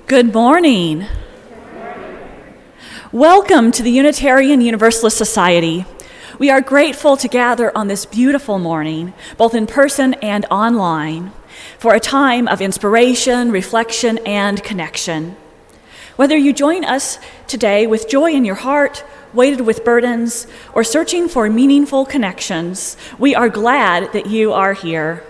Good morning. Welcome to the Unitarian Universalist Society. We are grateful to gather on this beautiful morning, both in person and online, for a time of inspiration, reflection, and connection. Whether you join us today with joy in your heart, weighted with burdens, or searching for meaningful connections, we are glad that you are here.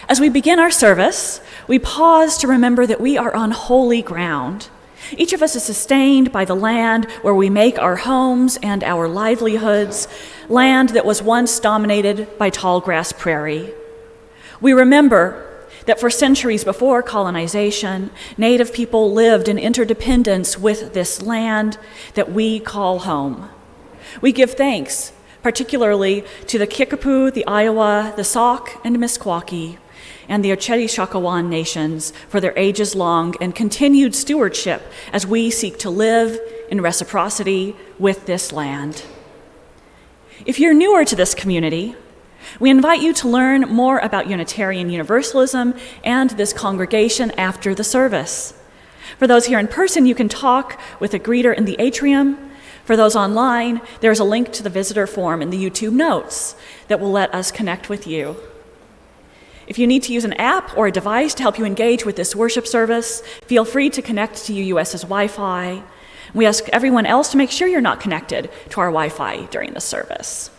As we begin our service, we pause to remember that we are on holy ground. Each of us is sustained by the land where we make our homes and our livelihoods, land that was once dominated by tall grass prairie. We remember that for centuries before colonization, Native people lived in interdependence with this land that we call home. We give thanks, particularly to the Kickapoo, the Iowa, the Sauk, and Meskwaki, and the Oceti-Sakowin nations for their ages-long and continued stewardship as we seek to live in reciprocity with this land. If you're newer to this community, we invite you to learn more about Unitarian Universalism and this congregation after the service. For those here in person, you can talk with a greeter in the atrium. For those online, there's a link to the visitor form in the YouTube notes that will let us connect with you. If you need to use an app or a device to help you engage with this worship service, feel free to connect to UUS's Wi-Fi. We ask everyone else to make sure you're not connected to our Wi-Fi during the service.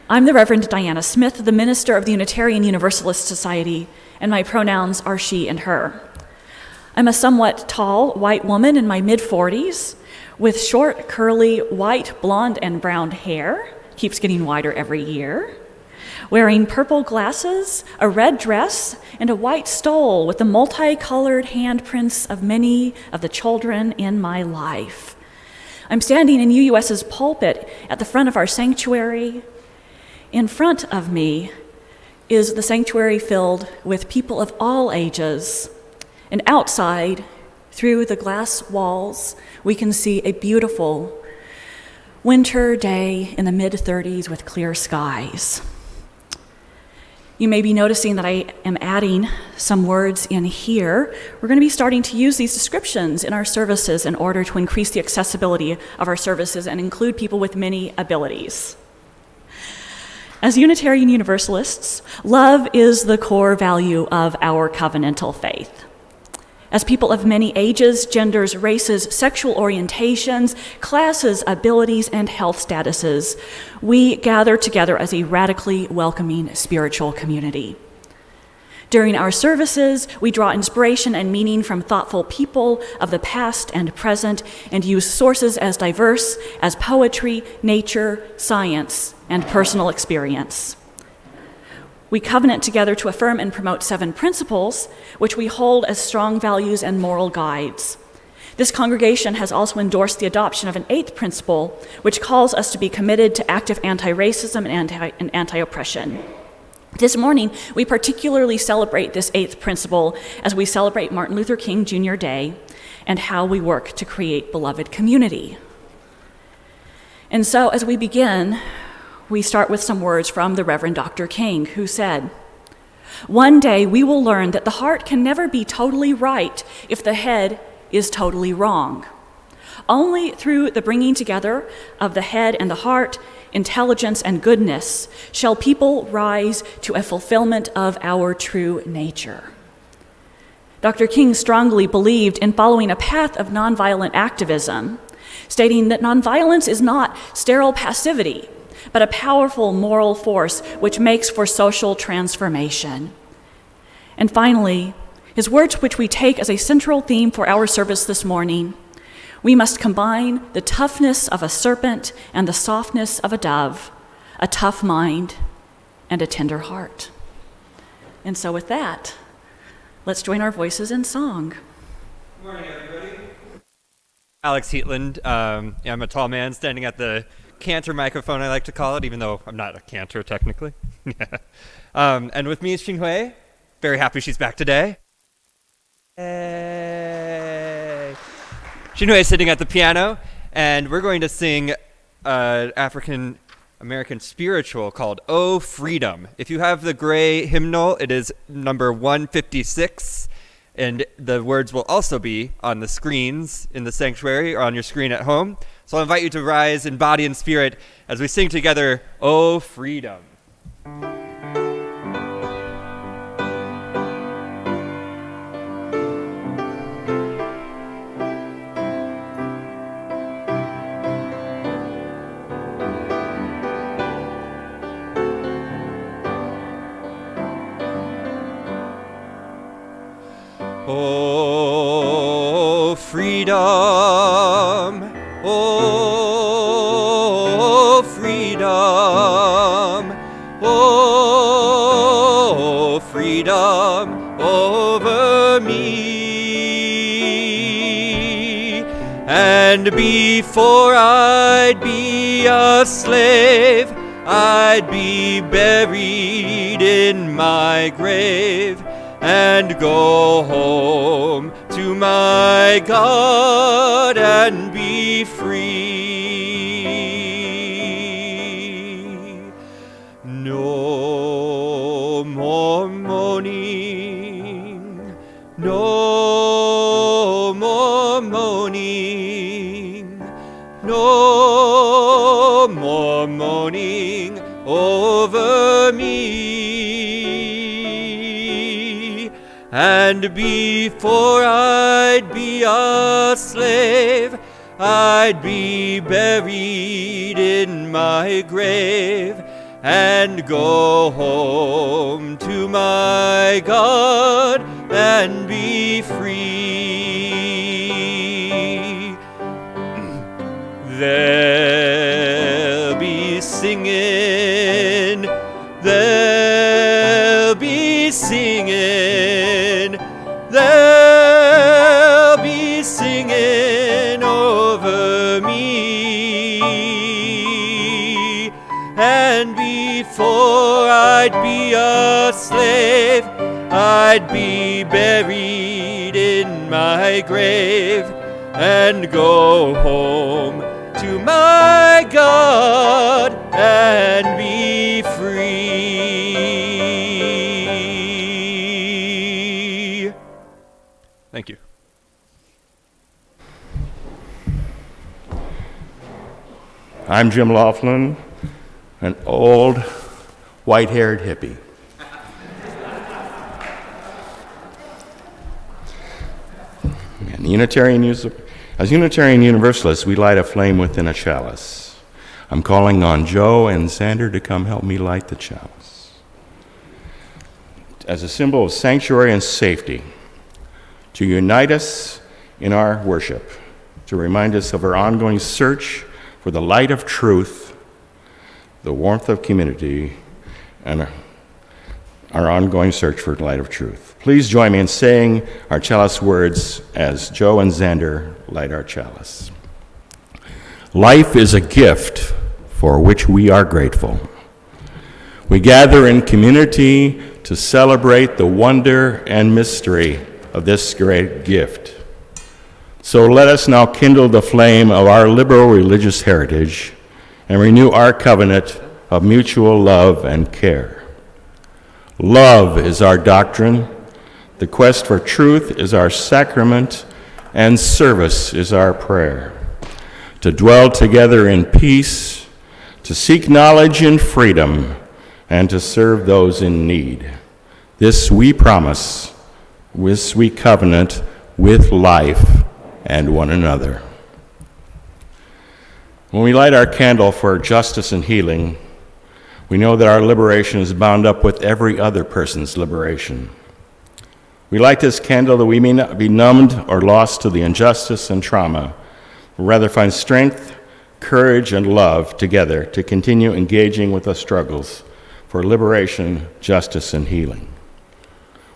I'm the Reverend Diana Smith, the minister of the Unitarian Universalist Society, and my pronouns are she and her. I'm a somewhat tall white woman in my mid-40s with short, curly, white, blonde, and brown hair, keeps getting wider every year, wearing purple glasses, a red dress, and a white stole with the multicolored handprints of many of the children in my life. I'm standing in UUS's pulpit at the front of our sanctuary. In front of me is the sanctuary filled with people of all ages, and outside, through the glass walls, we can see a beautiful winter day in the mid-30s with clear skies. You may be noticing that I am adding some words in here. We're going to be starting to use these descriptions in our services in order to increase the accessibility of our services and include people with many abilities. As Unitarian Universalists, love is the core value of our covenantal faith. As people of many ages, genders, races, sexual orientations, classes, abilities, and health statuses, we gather together as a radically welcoming spiritual community. During our services, we draw inspiration and meaning from thoughtful people of the past and present and use sources as diverse as poetry, nature, science, and personal experience. We covenant together to affirm and promote 7 principles, which we hold as strong values and moral guides. This congregation has also endorsed the adoption of an 8th principle, which calls us to be committed to active anti-racism and anti-oppression. This morning, we particularly celebrate this 8th principle as we celebrate Martin Luther King Jr. Day and how we work to create beloved community. And so as we begin, we start with some words from the Reverend Dr. King, who said, "One day we will learn that the heart can never be totally right if the head is totally wrong. Only through the bringing together of the head and the heart, intelligence and goodness, shall people rise to a fulfillment of our true nature." Dr. King strongly believed in following a path of nonviolent activism, stating that nonviolence is not sterile passivity, but a powerful moral force which makes for social transformation. And finally, his words, which we take as a central theme for our service this morning: "We must combine the toughness of a serpent and the softness of a dove, a tough mind and a tender heart." And so with that, let's join our voices in song. Good morning, everybody. Alex Heatland. I'm a tall man standing at the cantor microphone, I like to call it, even though I'm not a cantor technically. And with me is Xinhui. Very happy she's back today. Hey. Xinhui is sitting at the piano, and we're going to sing African American spiritual called "Oh Freedom." If you have the gray hymnal, it is number 156. And the words will also be on the screens in the sanctuary or on your screen at home. So I'll invite you to rise in body and spirit as we sing together, "Oh Freedom." Oh, freedom, oh, freedom, oh, freedom over me. And before I'd be a slave, I'd be buried in my grave and go home to my God and be free. No more moaning, no more moaning, no more moaning over me. And before I'd be a slave, I'd be buried in my grave and go home to my God and be free. They'll be singing, they'll be singing, they'll be singing over me. And before I'd be a slave, I'd be buried in my grave and go home to my God and be free. Thank you. I'm Jim Laughlin, an old white-haired hippie. As Unitarian Universalists, we light a flame within a chalice. I'm calling on Joe and Xander to come help me light the chalice. As a symbol of sanctuary and safety, to unite us in our worship, to remind us of our ongoing search for the light of truth, the warmth of community, and our ongoing search for the light of truth. Please join me in saying our chalice words as Joe and Xander light our chalice. Life is a gift for which we are grateful. We gather in community to celebrate the wonder and mystery of this great gift. So let us now kindle the flame of our liberal religious heritage and renew our covenant of mutual love and care. Love is our doctrine, the quest for truth is our sacrament, and service is our prayer. To dwell together in peace, to seek knowledge in freedom, and to serve those in need. This we promise, this we covenant with life and one another. When we light our candle for justice and healing, we know that our liberation is bound up with every other person's liberation. We light this candle that we may not be numbed or lost to the injustice and trauma, but rather find strength, courage, and love together to continue engaging with the struggles for liberation, justice, and healing.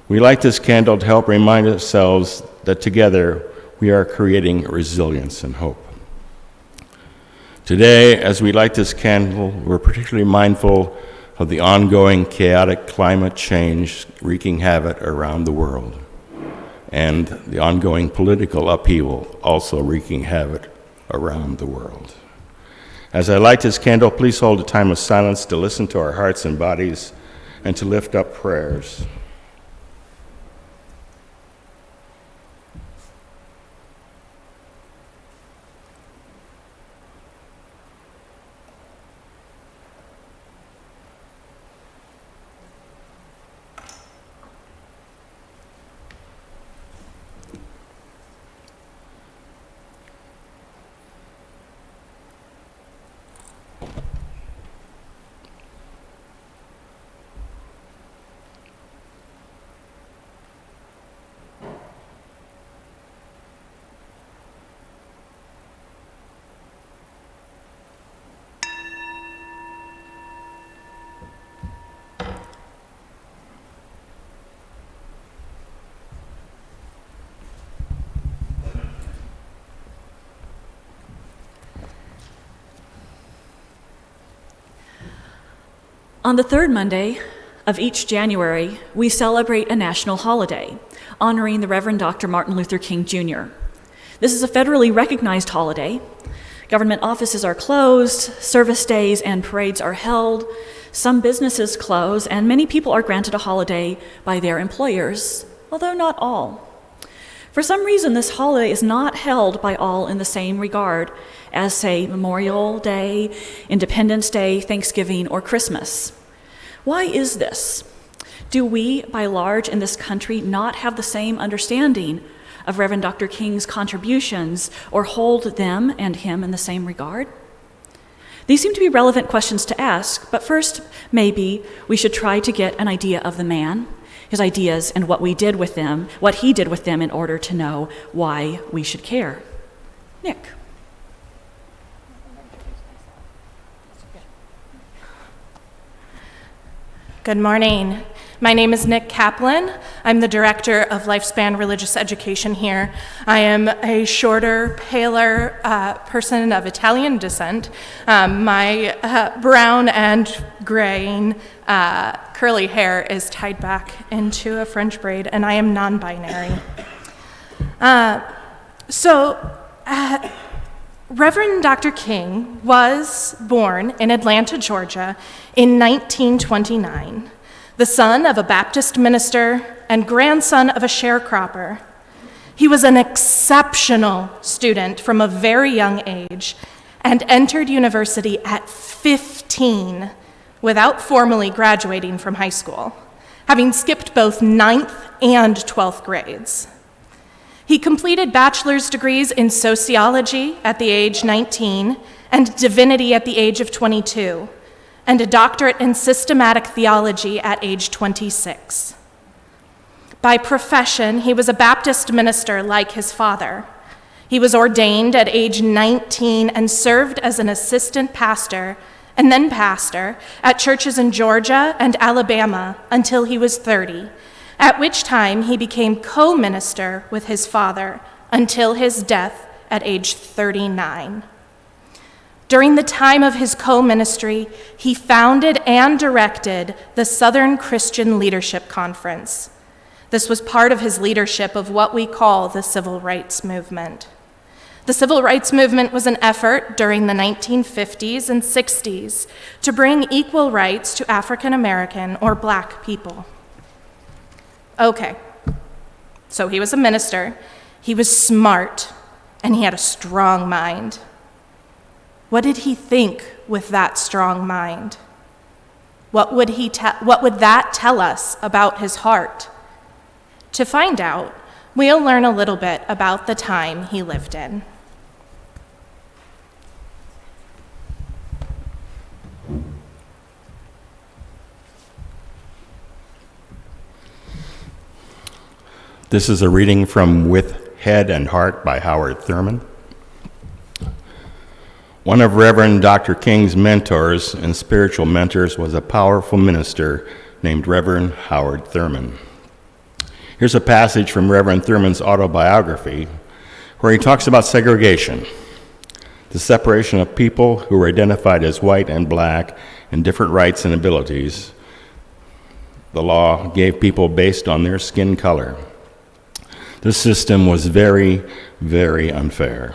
We light this candle to help remind ourselves that together we are creating resilience and hope. Today, as we light this candle, we're particularly mindful of the ongoing chaotic climate change wreaking havoc around the world, and the ongoing political upheaval also wreaking havoc around the world. As I light this candle, please hold a time of silence to listen to our hearts and bodies and to lift up prayers. On the third Monday of each January, we celebrate a national holiday honoring the Reverend Dr. Martin Luther King Jr. This is a federally recognized holiday. Government offices are closed, service days and parades are held, some businesses close, and many people are granted a holiday by their employers, although not all. For some reason, this holiday is not held by all in the same regard as, say, Memorial Day, Independence Day, Thanksgiving, or Christmas. Why is this? Do we, by large in this country, not have the same understanding of Reverend Dr. King's contributions or hold them and him in the same regard? These seem to be relevant questions to ask, but first, maybe we should try to get an idea of the man, his ideas, and what he did with them in order to know why we should care. Nick. Good morning. My name is Nick Kaplan. I'm the Director of Lifespan Religious Education here. I am a shorter, paler person of Italian descent. My brown and graying curly hair is tied back into a French braid, and I am non-binary. Reverend Dr. King was born in Atlanta, Georgia in 1929. The son of a Baptist minister and grandson of a sharecropper. He was an exceptional student from a very young age and entered university at 15 without formally graduating from high school, having skipped both 9th and 12th grades. He completed bachelor's degrees in sociology at the age 19 and divinity at the age of 22, and a doctorate in systematic theology at age 26. By profession, he was a Baptist minister like his father. He was ordained at age 19 and served as an assistant pastor and then pastor at churches in Georgia and Alabama until he was 30, at which time he became co-minister with his father until his death at age 39. During the time of his co-ministry, he founded and directed the Southern Christian Leadership Conference. This was part of his leadership of what we call the Civil Rights Movement. The Civil Rights Movement was an effort during the 1950s and 60s to bring equal rights to African American or Black people. Okay, so he was a minister, he was smart, and he had a strong mind. What did he think with that strong mind? What would that tell us about his heart? To find out, we'll learn a little bit about the time he lived in. This is a reading from With Head and Heart by Howard Thurman. One of Reverend Dr. King's mentors and spiritual mentors was a powerful minister named Reverend Howard Thurman. Here's a passage from Reverend Thurman's autobiography where he talks about segregation, the separation of people who were identified as white and black and different rights and abilities. The law gave people based on their skin color. This system was very, very unfair.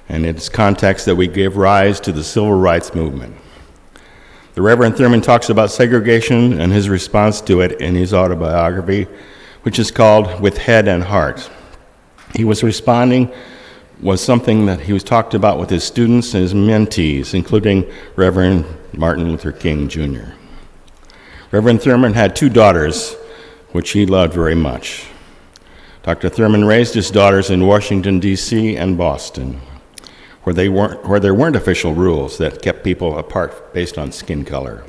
And it's context that we gave rise to the Civil Rights Movement. The Reverend Thurman talks about segregation and his response to it in his autobiography, which is called With Head and Heart. He was responding was something that he was talked about with his students and his mentees, including Reverend Martin Luther King Jr. Reverend Thurman had 2 daughters, which he loved very much. Dr. Thurman raised his daughters in Washington, D.C. and Boston, where there weren't official rules that kept people apart based on skin color.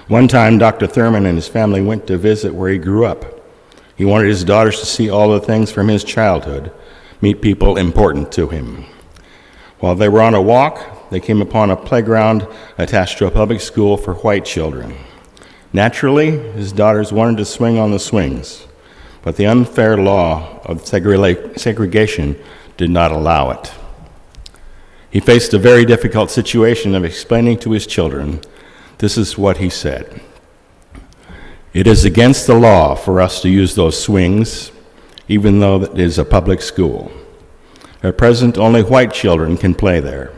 One time, Dr. Thurman and his family went to visit where he grew up. He wanted his daughters to see all the things from his childhood, meet people important to him. While they were on a walk, they came upon a playground attached to a public school for white children. Naturally, his daughters wanted to swing on the swings, but the unfair law of segregation did not allow it. He faced a very difficult situation of explaining to his children This is what he said. It is against the law for us to use those swings, even though it is a public school. At present, only white children can play there.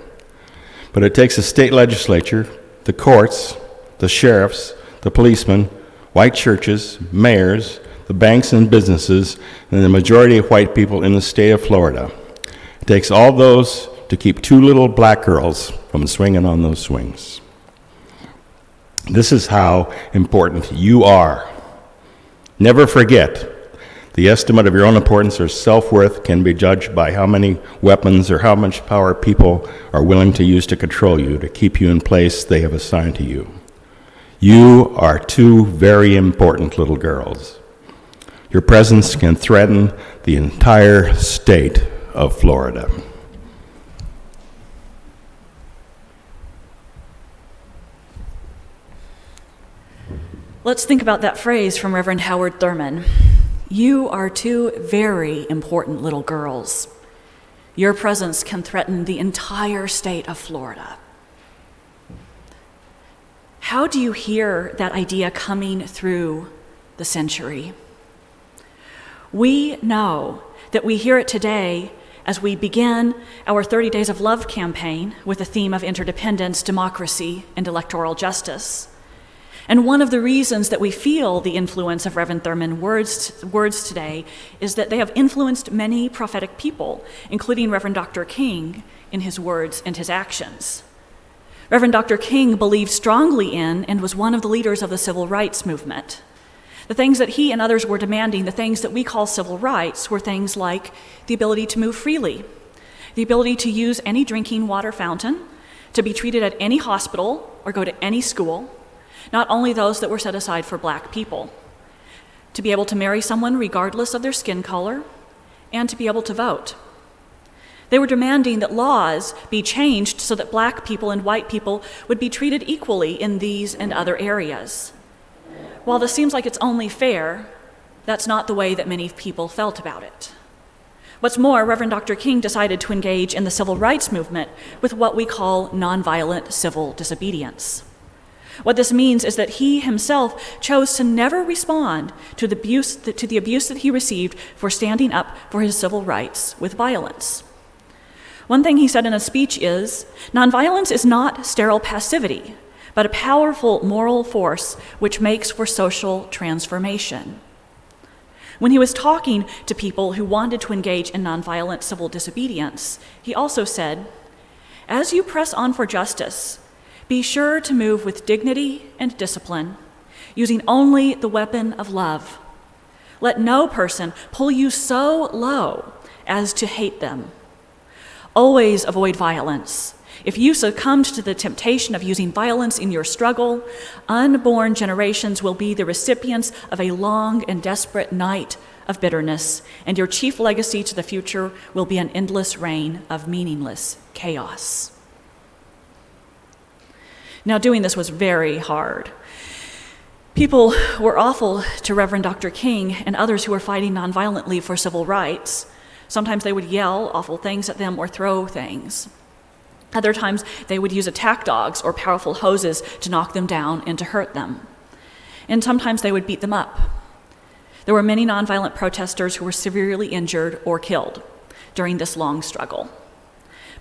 But it takes the state legislature, the courts, the sheriffs, the policemen, white churches, mayors, the banks and businesses, and the majority of white people in the state of Florida. It takes all those to keep two little black girls from swinging on those swings. This is how important you are. Never forget, the estimate of your own importance or self-worth can be judged by how many weapons or how much power people are willing to use to control you, to keep you in place they have assigned to you. You are two very important little girls. Your presence can threaten the entire state of Florida. Let's think about that phrase from Reverend Howard Thurman. You are two very important little girls. Your presence can threaten the entire state of Florida. How do you hear that idea coming through the century? We know that we hear it today as we begin our 30 Days of Love campaign with the theme of interdependence, democracy, and electoral justice. And one of the reasons that we feel the influence of Reverend Thurman's words today is that they have influenced many prophetic people, including Reverend Dr. King, in his words and his actions. Reverend Dr. King believed strongly in and was one of the leaders of the civil rights movement. The things that he and others were demanding, the things that we call civil rights, were things like the ability to move freely, the ability to use any drinking water fountain, to be treated at any hospital or go to any school, not only those that were set aside for black people, to be able to marry someone regardless of their skin color, and to be able to vote. They were demanding that laws be changed so that black people and white people would be treated equally in these and other areas. While this seems like it's only fair, that's not the way that many people felt about it. What's more, Reverend Dr. King decided to engage in the civil rights movement with what we call nonviolent civil disobedience. What this means is that he himself chose to never respond to the abuse that he received for standing up for his civil rights with violence. One thing he said in a speech is, nonviolence is not sterile passivity, but a powerful moral force which makes for social transformation. When he was talking to people who wanted to engage in nonviolent civil disobedience, he also said, as you press on for justice, be sure to move with dignity and discipline, using only the weapon of love. Let no person pull you so low as to hate them. Always avoid violence. If you succumbed to the temptation of using violence in your struggle, unborn generations will be the recipients of a long and desperate night of bitterness, and your chief legacy to the future will be an endless reign of meaningless chaos. Now, doing this was very hard. People were awful to Reverend Dr. King and others who were fighting nonviolently for civil rights. Sometimes they would yell awful things at them or throw things. Other times they would use attack dogs or powerful hoses to knock them down and to hurt them. And sometimes they would beat them up. There were many nonviolent protesters who were severely injured or killed during this long struggle.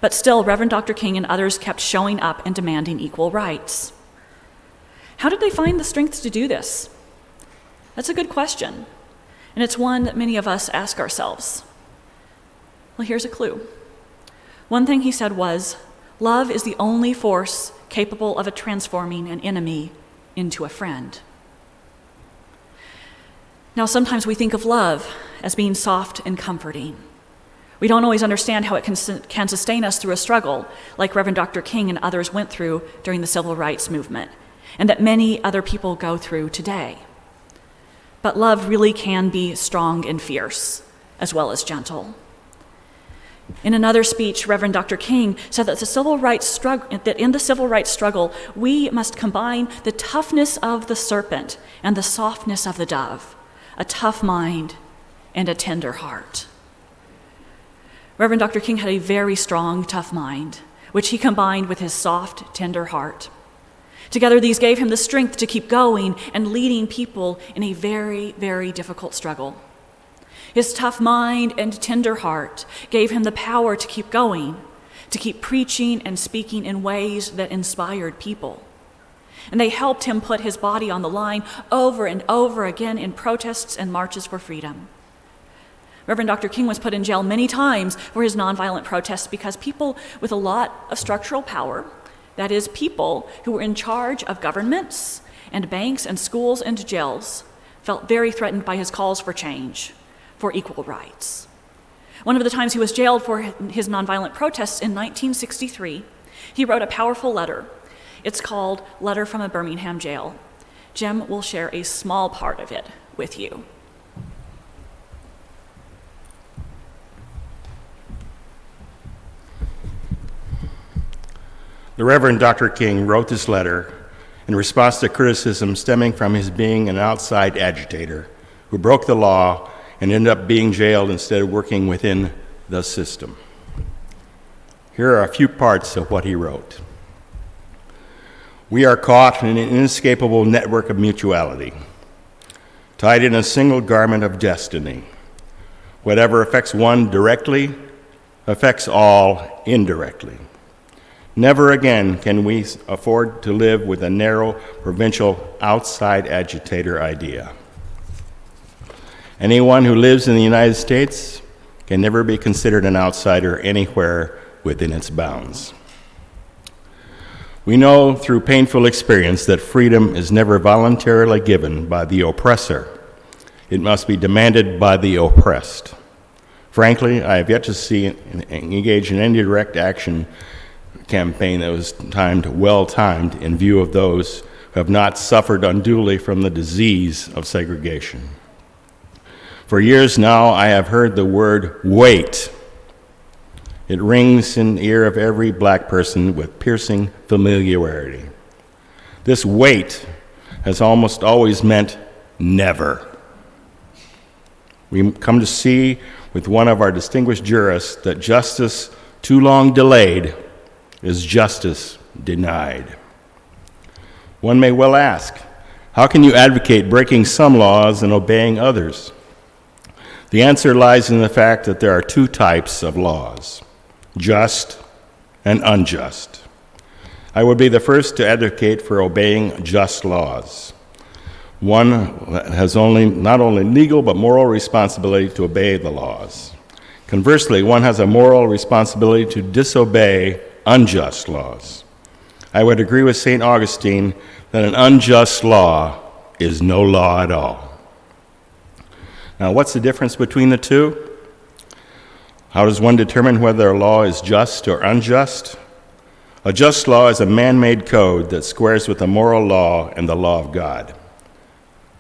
But still, Reverend Dr. King and others kept showing up and demanding equal rights. How did they find the strength to do this? That's a good question, and it's one that many of us ask ourselves. Well, here's a clue. One thing he said was, love is the only force capable of transforming an enemy into a friend. Now, sometimes we think of love as being soft and comforting. We don't always understand how it can sustain us through a struggle, like Reverend Dr. King and others went through during the civil rights movement, and that many other people go through today. But love really can be strong and fierce, as well as gentle. In another speech, Reverend Dr. King said that in the civil rights struggle, we must combine the toughness of the serpent and the softness of the dove, a tough mind and a tender heart. Reverend Dr. King had a very strong, tough mind, which he combined with his soft, tender heart. Together, these gave him the strength to keep going and leading people in a very, very difficult struggle. His tough mind and tender heart gave him the power to keep going, to keep preaching and speaking in ways that inspired people. And they helped him put his body on the line over and over again in protests and marches for freedom. Reverend Dr. King was put in jail many times for his nonviolent protests because people with a lot of structural power, that is, people who were in charge of governments and banks and schools and jails, felt very threatened by his calls for change, for equal rights. One of the times he was jailed for his nonviolent protests in 1963, he wrote a powerful letter. It's called Letter from a Birmingham Jail. Jim will share a small part of it with you. The Reverend Dr. King wrote this letter in response to criticism stemming from his being an outside agitator who broke the law and ended up being jailed instead of working within the system. Here are a few parts of what he wrote. We are caught in an inescapable network of mutuality, tied in a single garment of destiny. Whatever affects one directly affects all indirectly. Never again can we afford to live with a narrow, provincial, outside agitator idea. Anyone who lives in the United States can never be considered an outsider anywhere within its bounds. We know through painful experience that freedom is never voluntarily given by the oppressor. It must be demanded by the oppressed. Frankly, I have yet to see engage in any direct action campaign that was well-timed in view of those who have not suffered unduly from the disease of segregation. For years now, I have heard the word wait. It rings in the ear of every black person with piercing familiarity. This wait has almost always meant never. We come to see with one of our distinguished jurists that justice too long delayed is justice denied. One may well ask, how can you advocate breaking some laws and obeying others? The answer lies in the fact that there are two types of laws, just and unjust. I would be the first to advocate for obeying just laws. One has not only legal but moral responsibility to obey the laws. Conversely, one has a moral responsibility to disobey unjust laws. I would agree with St. Augustine that an unjust law is no law at all. Now, what's the difference between the two? How does one determine whether a law is just or unjust? A just law is a man-made code that squares with the moral law and the law of God.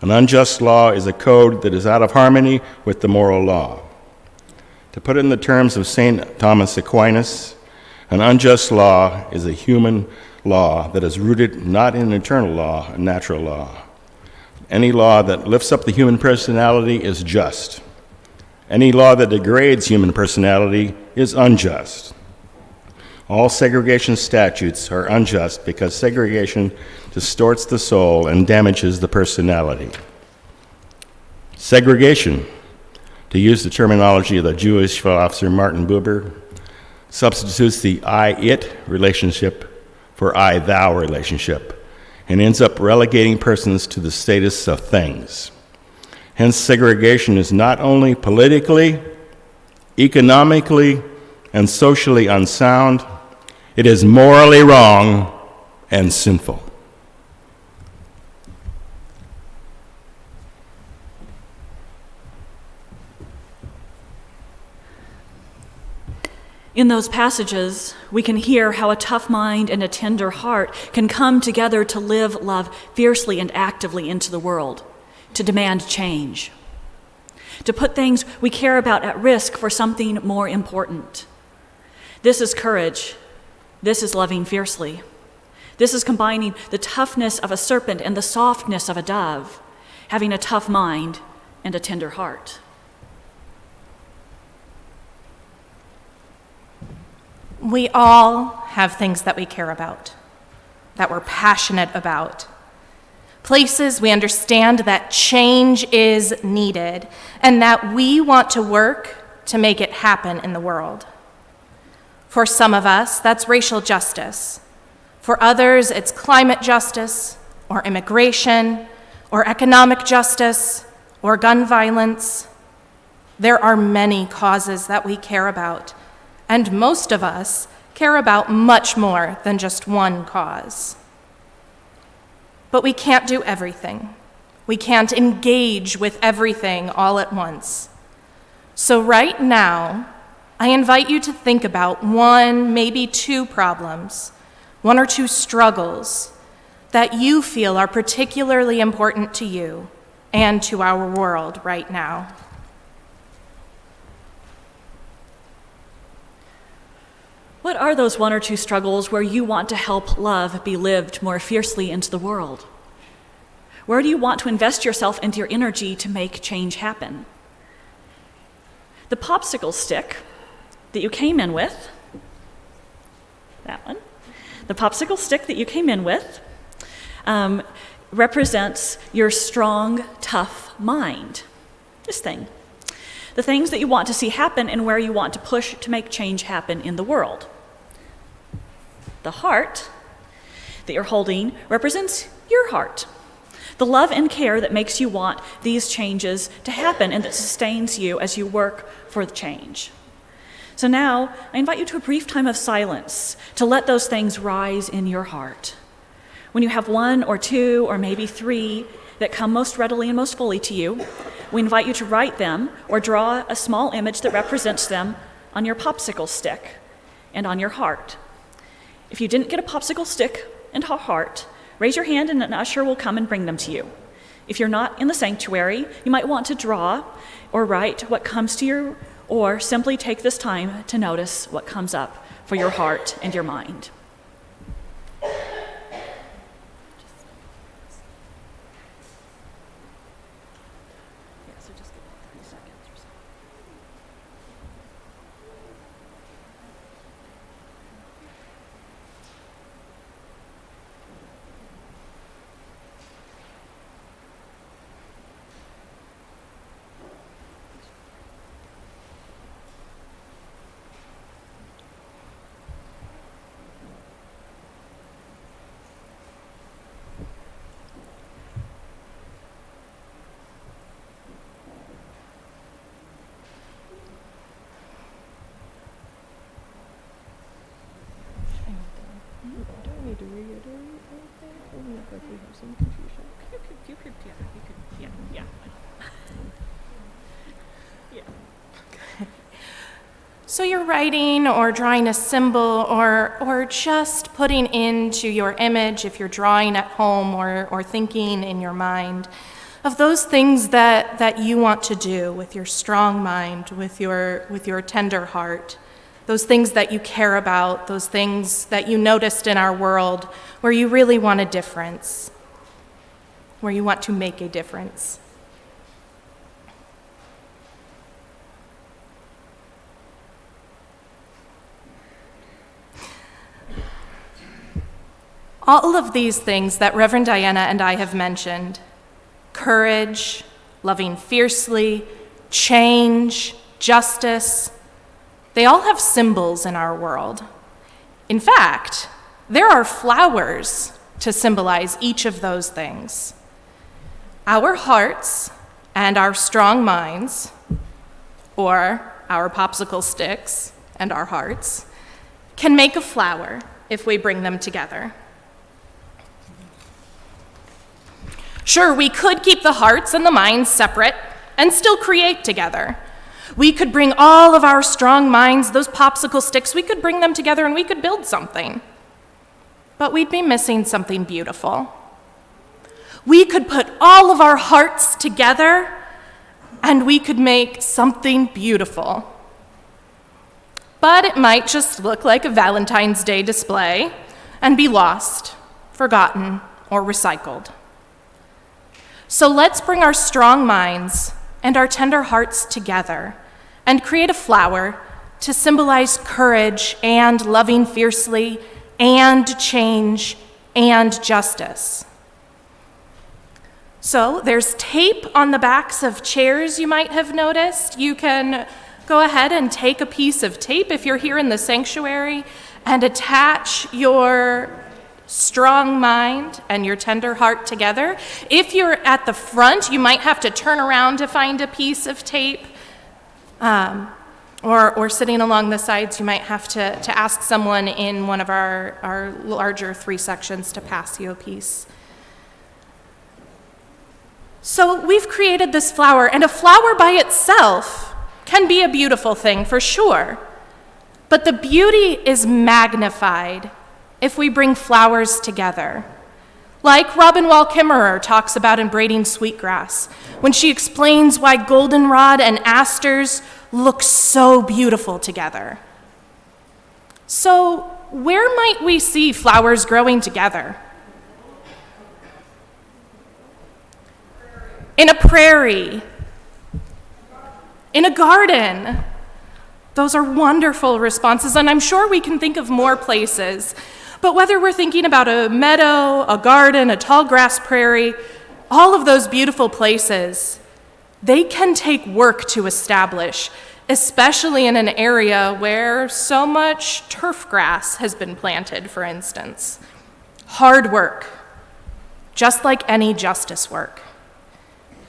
An unjust law is a code that is out of harmony with the moral law. To put it in the terms of St. Thomas Aquinas, an unjust law is a human law that is rooted not in eternal law, a natural law. Any law that lifts up the human personality is just. Any law that degrades human personality is unjust. All segregation statutes are unjust because segregation distorts the soul and damages the personality. Segregation, to use the terminology of the Jewish philosopher Martin Buber, substitutes the I-it relationship for I-thou relationship and ends up relegating persons to the status of things. Hence, segregation is not only politically, economically, and socially unsound, it is morally wrong and sinful. In those passages, we can hear how a tough mind and a tender heart can come together to live love fiercely and actively into the world, to demand change, to put things we care about at risk for something more important. This is courage. This is loving fiercely. This is combining the toughness of a serpent and the softness of a dove, having a tough mind and a tender heart. We all have things that we care about. that we're passionate about. Places we understand that change is needed and that we want to work to make it happen in the world. For some of us, that's racial justice. For others, it's climate justice, or immigration, or economic justice, or gun violence. There are many causes that we care about, and most of us care about much more than just one cause. But we can't do everything. We can't engage with everything all at once. So right now, I invite you to think about one, maybe two problems, one or two struggles that you feel are particularly important to you and to our world right now. What are those one or two struggles where you want to help love be lived more fiercely into the world? Where do you want to invest yourself and your energy to make change happen? The popsicle stick that you came in with, that one, the popsicle stick that you came in with represents your strong, tough mind. This thing. The things that you want to see happen and where you want to push to make change happen in the world. The heart that you're holding represents your heart. The love and care that makes you want these changes to happen and that sustains you as you work for the change. So now, I invite you to a brief time of silence to let those things rise in your heart. When you have one or two or maybe three that come most readily and most fully to you, we invite you to write them or draw a small image that represents them on your popsicle stick and on your heart. If you didn't get a popsicle stick and a heart, raise your hand and an usher will come and bring them to you. If you're not in the sanctuary, you might want to draw or write what comes to you, or simply take this time to notice what comes up for your heart and your mind. So you're writing or drawing a symbol or just putting into your image, if you're drawing at home or thinking in your mind, of those things that you want to do with your strong mind, with your tender heart, those things that you care about, those things that you noticed in our world where you really want a difference, where you want to make a difference. All of these things that Reverend Diana and I have mentioned, courage, loving fiercely, change, justice, they all have symbols in our world. In fact, there are flowers to symbolize each of those things. Our hearts and our strong minds, or our popsicle sticks and our hearts, can make a flower if we bring them together. Sure, we could keep the hearts and the minds separate and still create together. We could bring all of our strong minds, those popsicle sticks, we could bring them together and we could build something. But we'd be missing something beautiful. We could put all of our hearts together and we could make something beautiful. But it might just look like a Valentine's Day display and be lost, forgotten, or recycled. So let's bring our strong minds and our tender hearts together and create a flower to symbolize courage and loving fiercely and change and justice. So there's tape on the backs of chairs you might have noticed. You can go ahead and take a piece of tape if you're here in the sanctuary and attach your strong mind and your tender heart together. If you're at the front, you might have to turn around to find a piece of tape. Or sitting along the sides, you might have to ask someone in one of our larger 3 sections to pass you a piece. So we've created this flower, and a flower by itself can be a beautiful thing for sure. But the beauty is magnified if we bring flowers together. Like Robin Wall Kimmerer talks about in Braiding Sweetgrass, when she explains why goldenrod and asters look so beautiful together. So, where might we see flowers growing together? In a prairie, in a garden. Those are wonderful responses, and I'm sure we can think of more places. But whether we're thinking about a meadow, a garden, a tall grass prairie, all of those beautiful places, they can take work to establish, especially in an area where so much turf grass has been planted, for instance. Hard work, just like any justice work.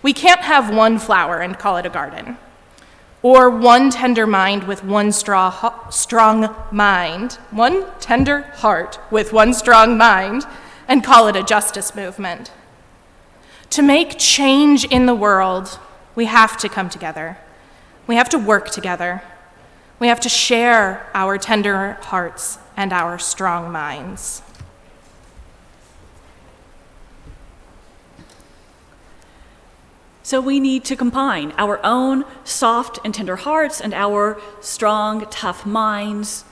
We can't have one flower and call it a garden, or one tender mind with one strong mind, one tender heart with one strong mind, and call it a justice movement. To make change in the world, we have to come together. We have to work together. We have to share our tender hearts and our strong minds. So we need to combine our own soft and tender hearts and our strong, tough minds.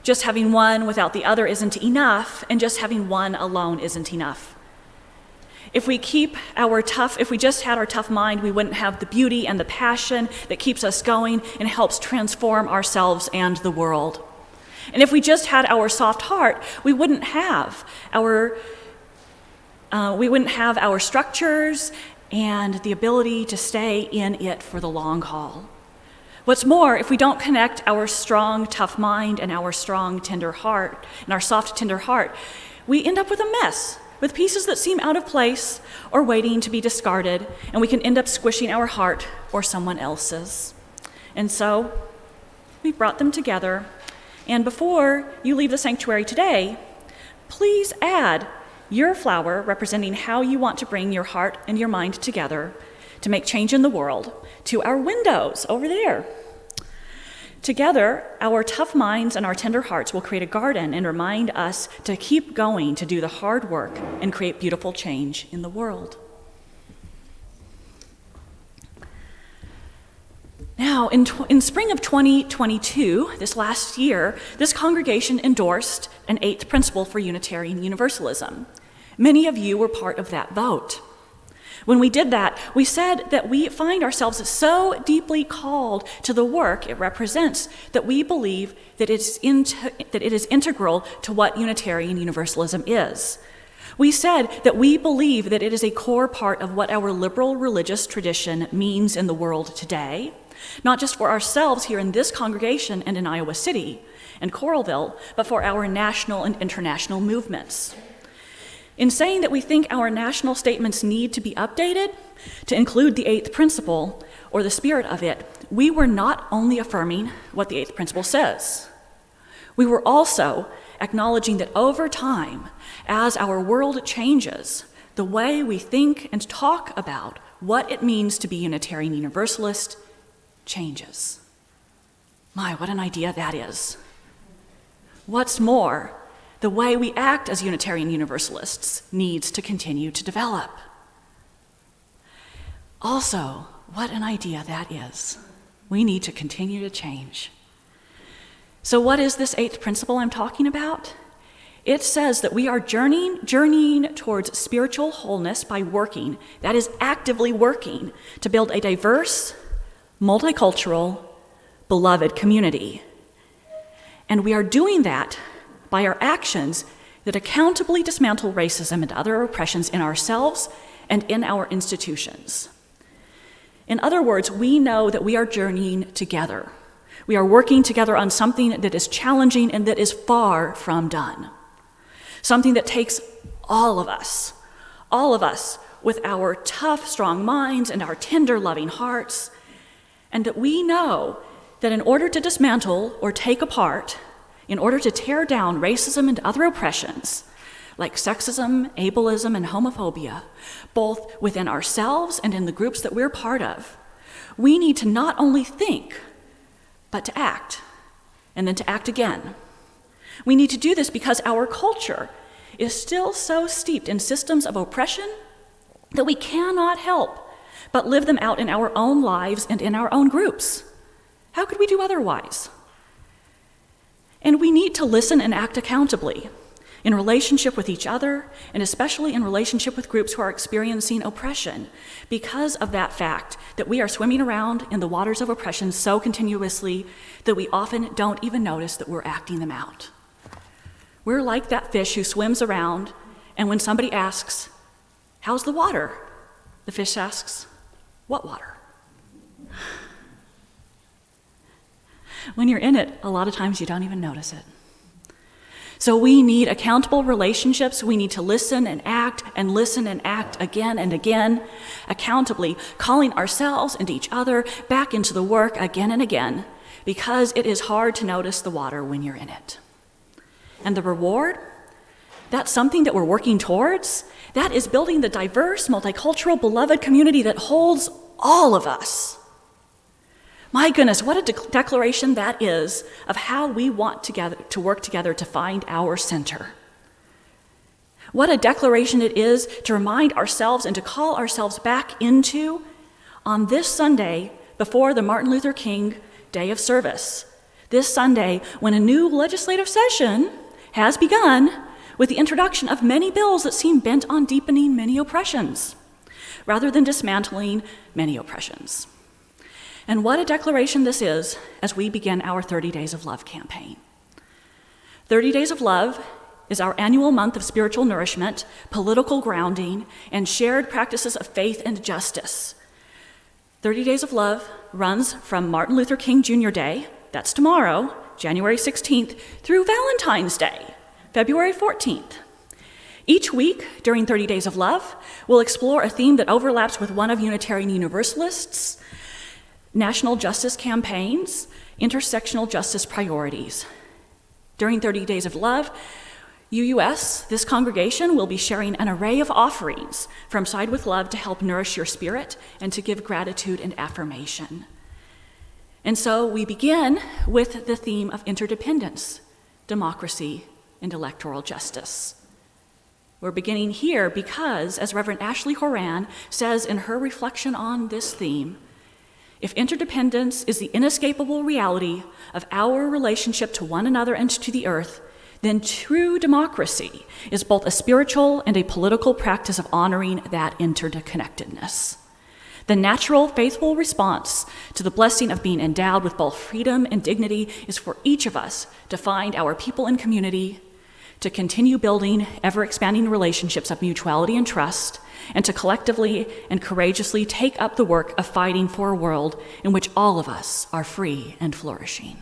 Just having one without the other isn't enough, and just having one alone isn't enough. If we just had our tough mind, we wouldn't have the beauty and the passion that keeps us going and helps transform ourselves and the world. And if we just had our soft heart, we wouldn't have our structures and the ability to stay in it for the long haul. What's more, if we don't connect our strong, tough mind and our strong, tender heart and our soft, tender heart, we end up with a mess, with pieces that seem out of place or waiting to be discarded, and we can end up squishing our heart or someone else's. And so, we brought them together, and before you leave the sanctuary today, please add your flower representing how you want to bring your heart and your mind together to make change in the world to our windows over there. Together, our tough minds and our tender hearts will create a garden and remind us to keep going to do the hard work and create beautiful change in the world. Now, in spring of 2022, this last year, this congregation endorsed an 8th principle for Unitarian Universalism. Many of you were part of that vote. When we did that, we said that we find ourselves so deeply called to the work it represents that we believe that it is integral to what Unitarian Universalism is. We said that we believe that it is a core part of what our liberal religious tradition means in the world today, not just for ourselves here in this congregation and in Iowa City and Coralville, but for our national and international movements. In saying that we think our national statements need to be updated to include the 8th principle or the spirit of it, we were not only affirming what the 8th principle says, we were also acknowledging that over time, as our world changes, the way we think and talk about what it means to be Unitarian Universalist changes. My, what an idea that is. What's more, the way we act as Unitarian Universalists needs to continue to develop. Also, what an idea that is. We need to continue to change. So what is this 8th principle I'm talking about? It says that we are journeying towards spiritual wholeness by working, that is actively working, to build a diverse, multicultural, beloved community. And we are doing that by our actions that accountably dismantle racism and other oppressions in ourselves and in our institutions. In other words, we know that we are journeying together. We are working together on something that is challenging and that is far from done. Something that takes all of us with our tough, strong minds and our tender, loving hearts, and that we know that in order to dismantle or take apart, in order to tear down racism and other oppressions, like sexism, ableism, and homophobia, both within ourselves and in the groups that we're part of, we need to not only think, but to act, and then to act again. We need to do this because our culture is still so steeped in systems of oppression that we cannot help but live them out in our own lives and in our own groups. How could we do otherwise? And we need to listen and act accountably in relationship with each other, and especially in relationship with groups who are experiencing oppression, because of that fact that we are swimming around in the waters of oppression so continuously that we often don't even notice that we're acting them out. We're like that fish who swims around, and when somebody asks, "How's the water?" the fish asks, "What water?" When you're in it, a lot of times you don't even notice it. So we need accountable relationships. We need to listen and act again and again, accountably, calling ourselves and each other back into the work again and again, because it is hard to notice the water when you're in it. And the reward, that's something that we're working towards. That is building the diverse, multicultural, beloved community that holds all of us. My goodness, what a declaration that is of how we want to work together to find our center. What a declaration it is to remind ourselves and to call ourselves back into on this Sunday before the Martin Luther King Day of Service. This Sunday, when a new legislative session has begun with the introduction of many bills that seem bent on deepening many oppressions, rather than dismantling many oppressions. And what a declaration this is as we begin our 30 Days of Love campaign. 30 Days of Love is our annual month of spiritual nourishment, political grounding, and shared practices of faith and justice. 30 Days of Love runs from Martin Luther King Jr. Day, that's tomorrow, January 16th, through Valentine's Day, February 14th. Each week during 30 Days of Love, we'll explore a theme that overlaps with one of Unitarian Universalists' national justice campaigns, intersectional justice priorities. During 30 Days of Love, UUS, this congregation, will be sharing an array of offerings from Side with Love to help nourish your spirit and to give gratitude and affirmation. And so we begin with the theme of interdependence, democracy, and electoral justice. We're beginning here because, as Reverend Ashley Horan says in her reflection on this theme, if interdependence is the inescapable reality of our relationship to one another and to the earth, then true democracy is both a spiritual and a political practice of honoring that interconnectedness. The natural, faithful response to the blessing of being endowed with both freedom and dignity is for each of us to find our people and community, to continue building ever-expanding relationships of mutuality and trust, and to collectively and courageously take up the work of fighting for a world in which all of us are free and flourishing.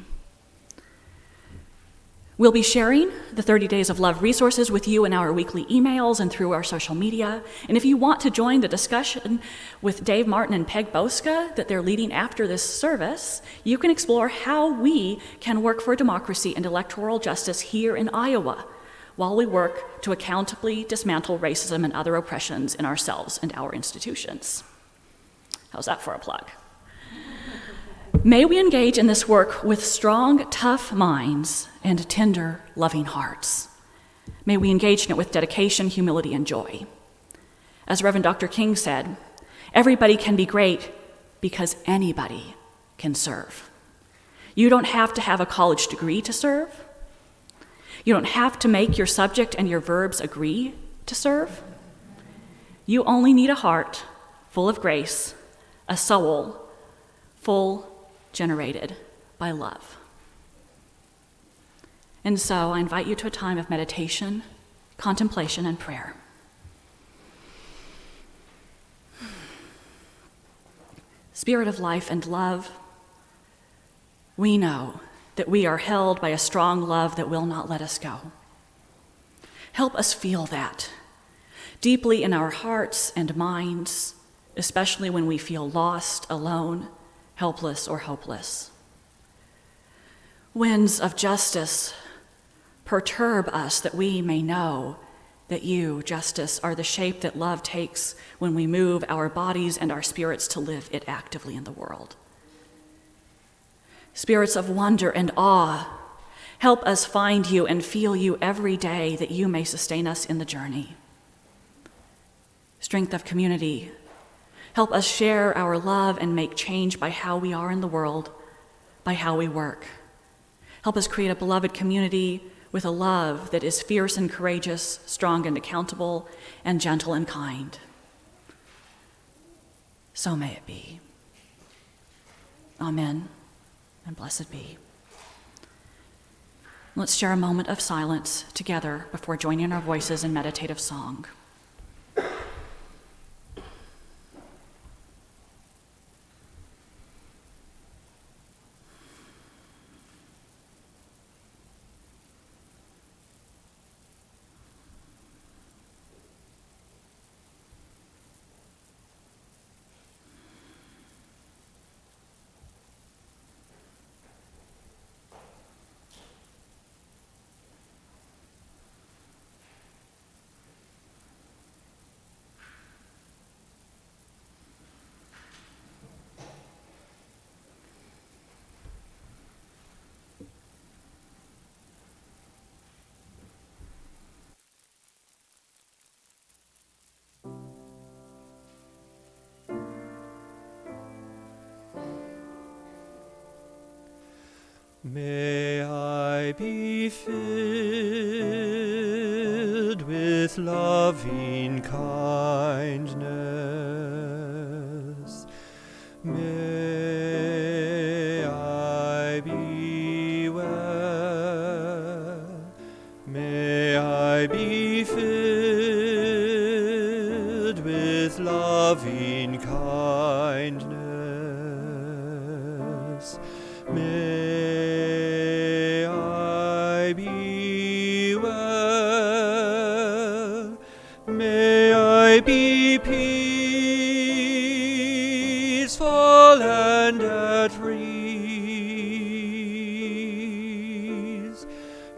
We'll be sharing the 30 Days of Love resources with you in our weekly emails and through our social media. And if you want to join the discussion with Dave Martin and Peg Boska that they're leading after this service, you can explore how we can work for democracy and electoral justice here in Iowa, while we work to accountably dismantle racism and other oppressions in ourselves and our institutions. How's that for a plug? May we engage in this work with strong, tough minds and tender, loving hearts. May we engage in it with dedication, humility, and joy. As Reverend Dr. King said, everybody can be great because anybody can serve. You don't have to have a college degree to serve. You don't have to make your subject and your verbs agree to serve. You only need a heart full of grace, a soul full generated by love. And so I invite you to a time of meditation contemplation, and prayer. Spirit of life and love, we know that we are held by a strong love that will not let us go. Help us feel that deeply in our hearts and minds, especially when we feel lost, alone, helpless, or hopeless. Winds of justice, perturb us that we may know that you, justice, are the shape that love takes when we move our bodies and our spirits to live it actively in the world. Spirits of wonder and awe, help us find you and feel you every day that you may sustain us in the journey. Strength of community, help us share our love and make change by how we are in the world, by how we work. Help us create a beloved community with a love that is fierce and courageous, strong and accountable, and gentle and kind. So may it be. Amen, and blessed be. Let's share a moment of silence together before joining our voices in meditative song. May I be filled with loving kindness. May I be well. May I be filled with loving kindness. May I be well. May I be peaceful and at ease.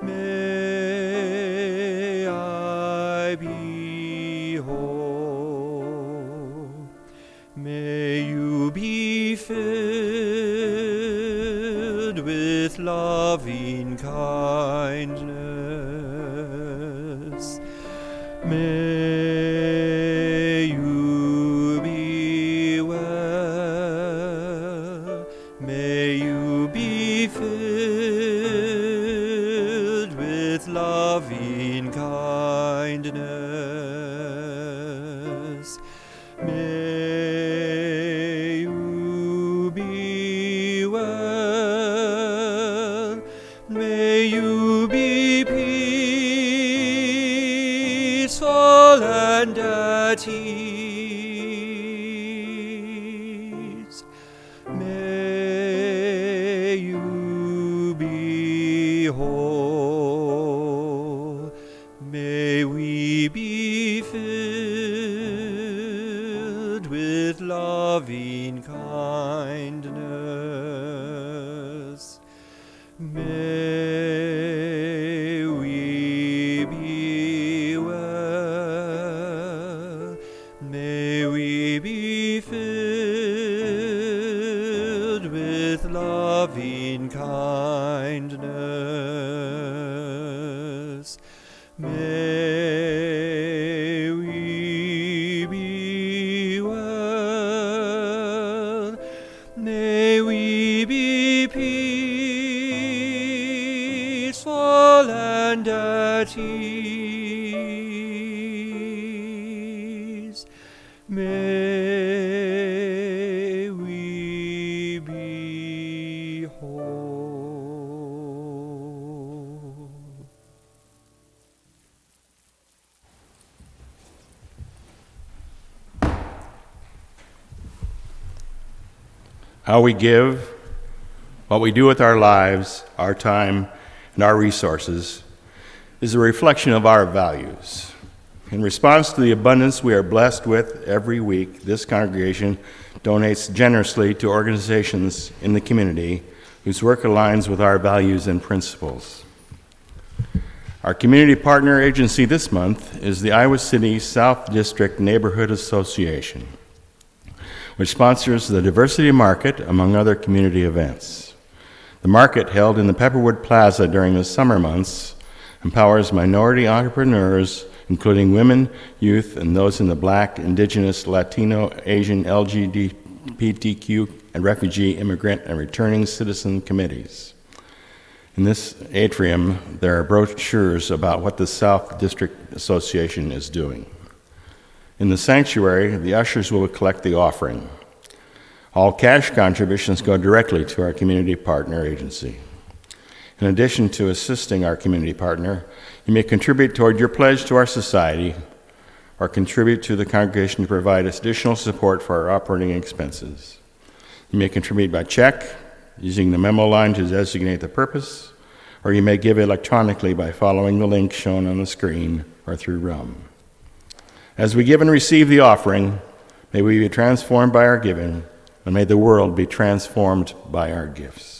May I be whole. May you be filled with loving kindness. May you be well. May you be filled with loving kindness. May you be well. May you be peaceful and at ease. May you be whole. May we be filled with loving kindness. May we be well. May we be filled with loving kindness. May we be well. May we be peaceful and at ease. May we be whole. How we give, what we do with our lives, our time, and our resources is a reflection of our values. In response to the abundance we are blessed with every week, this congregation donates generously to organizations in the community whose work aligns with our values and principles. Our community partner agency this month is the Iowa City South District Neighborhood Association, which sponsors the Diversity Market, among other community events. The market, held in the Pepperwood Plaza during the summer months, empowers minority entrepreneurs, including women, youth, and those in the Black, Indigenous, Latino, Asian, LGBTQ, and refugee, immigrant, and returning citizen committees. In this atrium, there are brochures about what the South District Association is doing. In the sanctuary, the ushers will collect the offering. All cash contributions go directly to our community partner agency. In addition to assisting our community partner, you may contribute toward your pledge to our society or contribute to the congregation to provide additional support for our operating expenses. You may contribute by check, using the memo line to designate the purpose, or you may give electronically by following the link shown on the screen or through Rum. As we give and receive the offering, may we be transformed by our giving, and may the world be transformed by our gifts.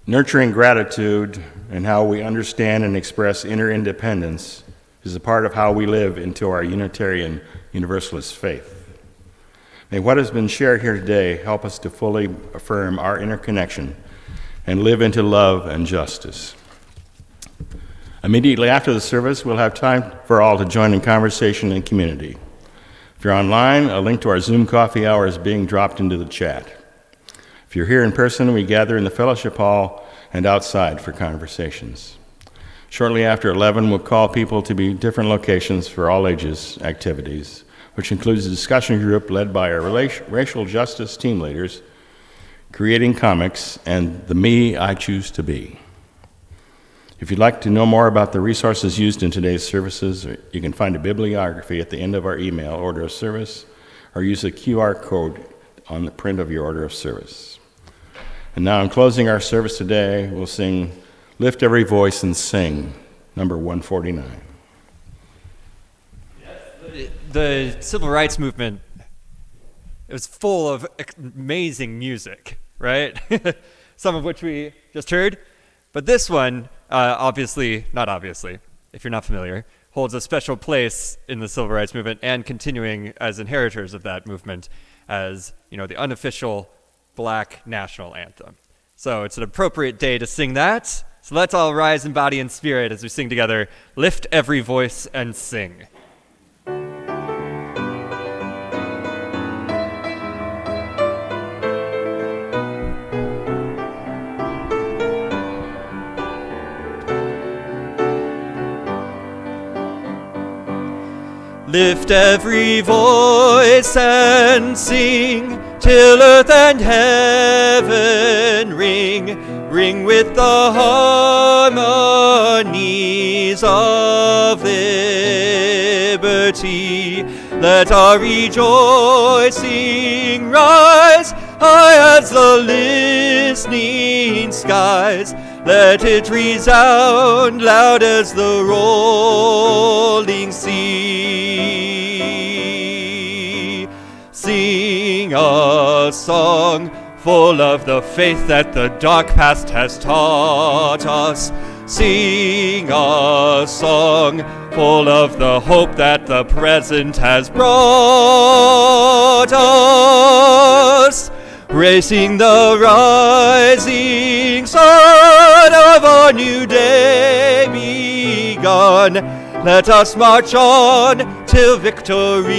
Nurturing gratitude and how we understand and express inner independence is a part of how we live into our Unitarian Universalist faith. May what has been shared here today help us to fully affirm our interconnection and live into love and justice. Immediately after the service, we'll have time for all to join in conversation and community. If you're online, a link to our Zoom coffee hour is being dropped into the chat. If you're here in person, we gather in the fellowship hall and outside for conversations. Shortly after 11, we'll call people to be different locations for all ages activities, which includes a discussion group led by our racial justice team leaders, Creating Comics, and The Me I Choose to Be. If you'd like to know more about the resources used in today's services, you can find a bibliography at the end of our email order of service, or use a QR code on the print of your order of service. And now, in closing our service today, we'll sing Lift Every Voice and Sing, number 149. The civil rights movement, it was full of amazing music, right? Some of which we just heard. But this one, not obviously, if you're not familiar, holds a special place in the civil rights movement and continuing as inheritors of that movement as, the unofficial Black national anthem. So it's an appropriate day to sing that. So let's all rise in body and spirit as we sing together, Lift Every Voice and Sing. Lift every voice and sing, till earth and heaven ring with the harmonies of liberty. Let our rejoicing rise high as the listening skies. Let it resound loud as the rolling sea. Sing a song full of the faith that the dark past has taught us. Sing a song full of the hope that the present has brought us. Racing the rising sun of a new day begun, let us march on till victory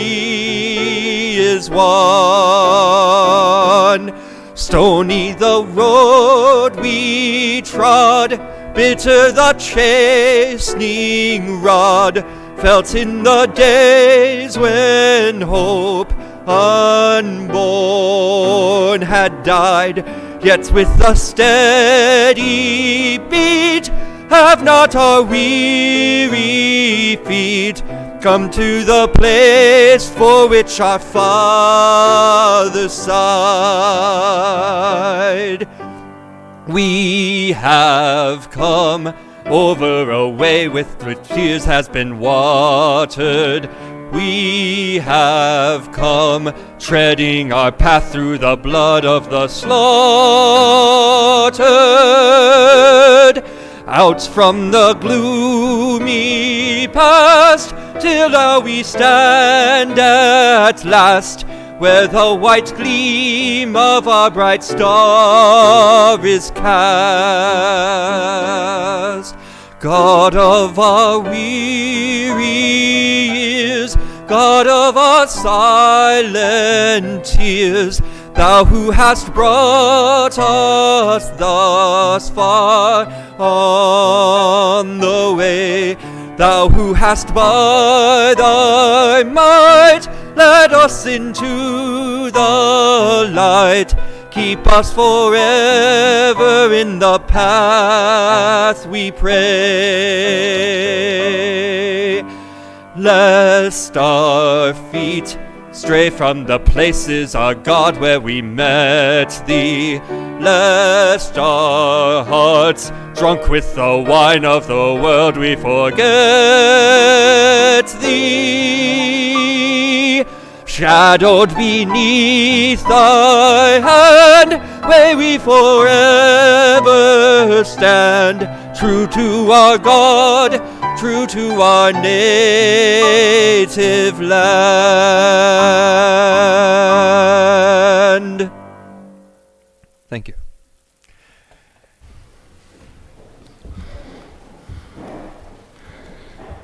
is won. Stony the road we trod, bitter the chastening rod, felt in the days when hope unborn had died. Yet with a steady beat have not our weary feet come to the place for which our Father sighed. We have come over a way with which tears has been watered. We have come treading our path through the blood of the slaughtered. Out from the gloomy past, till now we stand at last, where the white gleam of our bright star is cast. God of our weary years, God of our silent tears, Thou who hast brought us thus far on the way, Thou who hast by Thy might led us into the light, keep us forever in the path, we pray. Lest our feet stray from the places, our God, where we met Thee, lest our hearts, drunk with the wine of the world, we forget Thee. Shadowed beneath Thy hand, may we forever stand, true to our God, true to our native land. Thank you.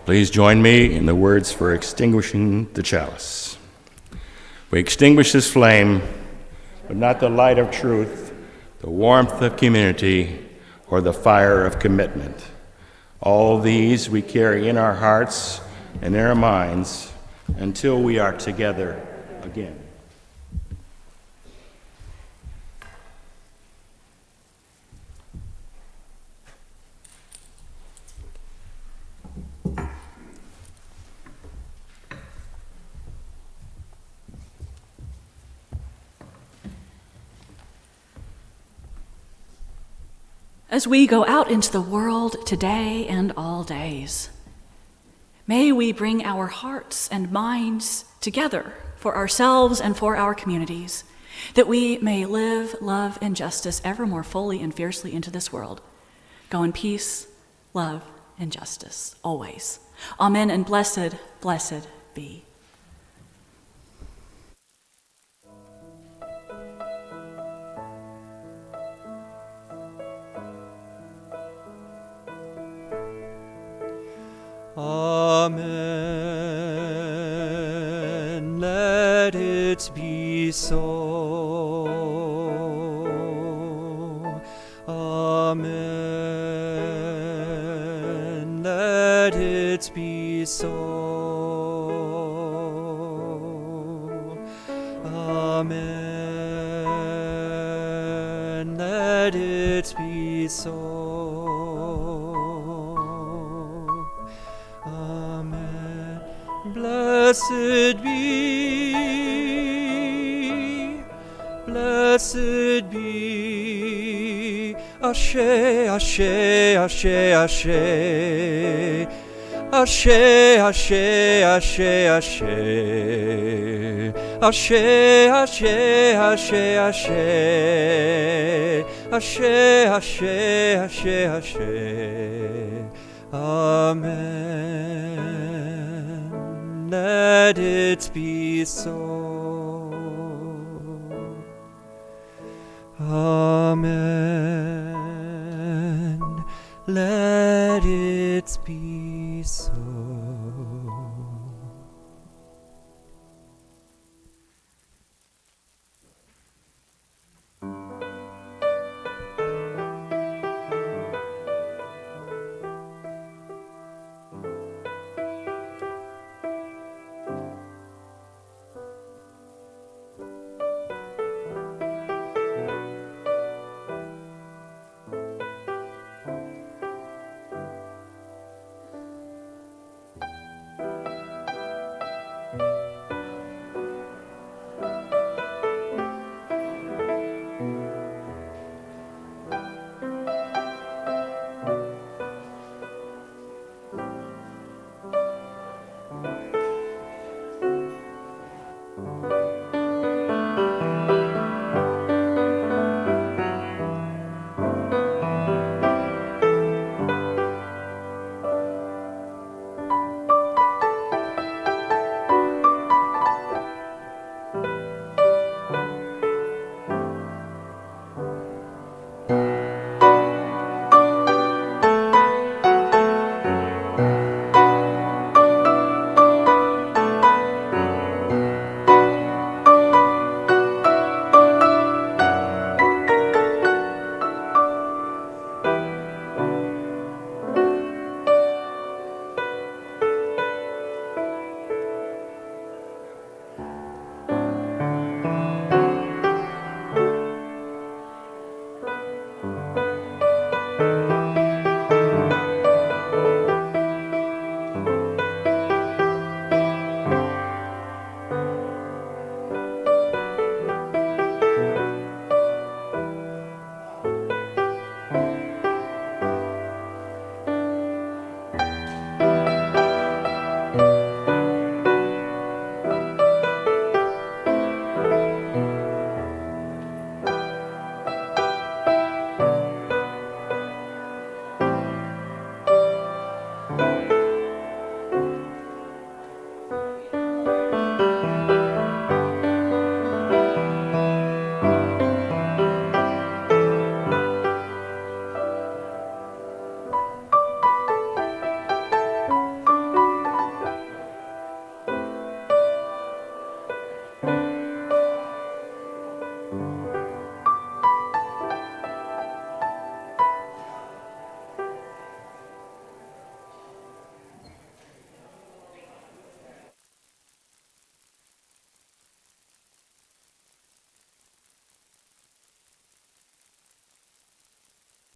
Please join me in the words for extinguishing the chalice. We extinguish this flame, but not the light of truth, the warmth of community, or the fire of commitment. All these we carry in our hearts and in our minds until we are together again. As we go out into the world today and all days, may we bring our hearts and minds together for ourselves and for our communities, that we may live, love, and justice ever more fully and fiercely into this world. Go in peace, love, and justice, always. Amen, and blessed, blessed be. Amen. Let it be so. Amen. Let it be so. Amen. it be so. Amen. Blessed be, Ashe, Ashe, Ashe, Ashe. Ashe, Ashe, Ashe, Ashe. Ashe, Ashe, Ashe, Ashe. Ashe, Ashe, Ashe, Ashe. Amen. Let it be so. Amen. Let it be so.